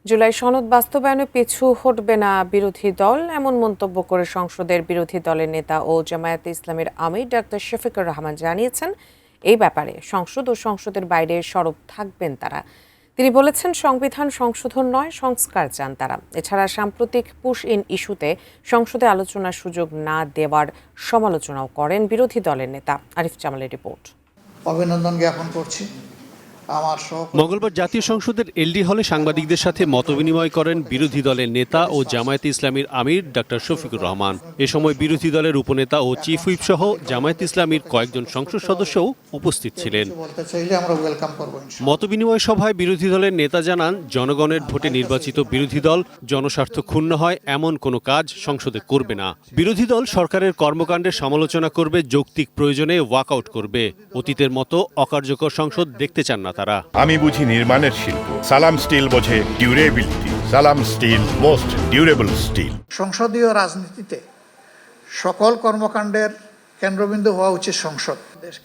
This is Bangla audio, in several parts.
জুলাই সনদ বাস্তবায়নে পিছু হটবে না বিরোধী দল, এমন মন্তব্য করে সংসদের বিরোধী দলের নেতা ও জামায়াতে ইসলামীর আমির ডাক্তার শফিকুর রহমান জানিয়েছেন, এই ব্যাপারে সংসদ ও সংসদের বাইরে সরব থাকবেন তারা। তিনি বলেছেন, সংবিধান সংশোধন নয়, সংস্কার চান তারা। এছাড়া সাম্প্রতিক পুশ ইন ইস্যুতে সংসদে আলোচনার সুযোগ না দেওয়ার সমালোচনাও করেন বিরোধী দলের নেতা। আরিফ জামালের রিপোর্ট। অভিনন্দন জ্ঞাপন করছি। মঙ্গলবার জাতীয় সংসদের এলডি হলে সাংবাদিকদের সাথে মতবিনিময় করেন বিরোধী দলের নেতা ও জামায়াতে ইসলামীর আমির ডাক্তার শফিকুর রহমান। এ সময় বিরোধী দলের উপনেতা ও চিফ হুইপ সহ জামায়াতে ইসলামীর কয়েকজন সংসদ সদস্যও উপস্থিত ছিলেন। মতবিনিময় সভায় বিরোধী দলের নেতা জানান, জনগণের ভোটে নির্বাচিত বিরোধী দল জনস্বার্থ ক্ষুণ্ণ হয় এমন কোনো কাজ সংসদে করবে না। বিরোধী দল সরকারের কর্মকাণ্ডের সমালোচনা করবে, যৌক্তিক প্রয়োজনে ওয়াকআউট করবে। অতীতের মতো অকার্যকর সংসদ দেখতে চান না তারা। আমি বুঝি নির্মাণের শিল্প, সালাম স্টিল বোঝে ডিউরেবিলিটি। সালাম স্টিল, মোস্ট ডিউরেবল স্টিল। সংসদীয় রাজনীতিতে সকল কর্মকাণ্ডের কেন্দ্রবিন্দু হওয়া উচিত সংসদ।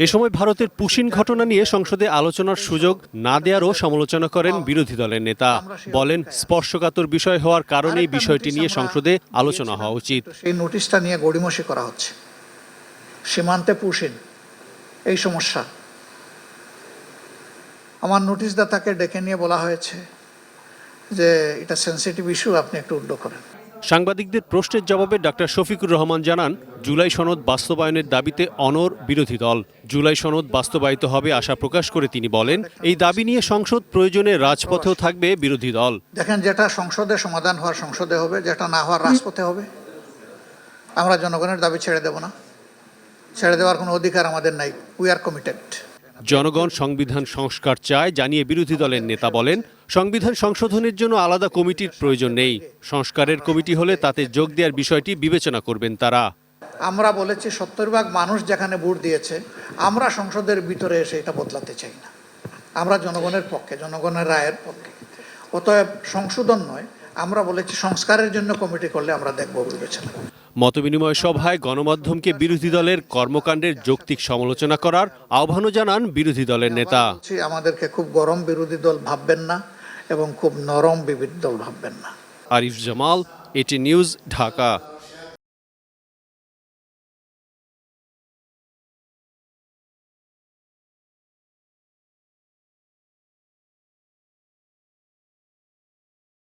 এ সময় ভারতের পুশিন ঘটনা নিয়ে সংসদে আলোচনার সুযোগ না দেওয়ারও সমালোচনা করেন বিরোধী দলের নেতা। বলেন, স্পর্শকাতর বিষয় হওয়ার কারণেই বিষয়টি নিয়ে সংসদে আলোচনা হওয়া উচিত। সেই নোটিশটা নিয়ে গড়িমসি করা হচ্ছে। সীমান্তে পুশিন এই সমস্যা। আমার নোটিশদাতাকে ডেকে নিয়ে বলা হয়েছে যে এটা সেনসিটিভ ইস্যু, আপনি একটু উল্লেখ করেন। সাংবাদিকদের প্রশ্নের জবাবে ডাক্তার শফিকুর রহমান জানান, জুলাই সনদ বাস্তবায়নের দাবিতে অনড় বিরোধী দল। জুলাই সনদ বাস্তবায়িত হবে আশা প্রকাশ করে তিনি বলেন, এই দাবি নিয়ে সংসদ প্রয়োজনে রাজপথেও থাকবে বিরোধী দল। দেখেন, যেটা সংসদে সমাধান হওয়ার সংসদে হবে, যেটা না হওয়ার রাজপথে হবে। আমরা জনগণের দাবি ছেড়ে দেব না, ছেড়ে দেওয়ার কোনো অধিকার আমাদের নাই। We are committed. জনগণ সংবিধান সংস্কার চায় জানিয়ে বিরোধী দলের নেতা বলেন, সংবিধান সংশোধনের জন্য আলাদা কমিটির প্রয়োজন নেই। সংস্কারের কমিটি হলে তাতে যোগ দেওয়ার বিষয়টি বিবেচনা করবেন তারা। আমরা বলেছি 70% মানুষ যেখানে ভোট দিয়েছে, আমরা সংসদের ভিতরে এসে এটা বদলাতে চাই না। আমরা জনগণের পক্ষে, জনগণের রায়ের পক্ষে। অতএব সংশোধন নয়, আমরা বলেছি সংস্কারের জন্য কমিটি করলে আমরা দেখব, বিবেচনা। মতবিনিময় সভায় গণমাধ্যমকে বিরোধী দলের কর্মকাণ্ডের যৌক্তিক সমালোচনা করার আহ্বানও জানান বিরোধী দলের নেতা। আমাদেরকে খুব গরম বিরোধী দল ভাববেন না এবং খুব নরম বিরোধী দল ভাববেন না। আরিফ জামাল, এটি নিউজ, ঢাকা।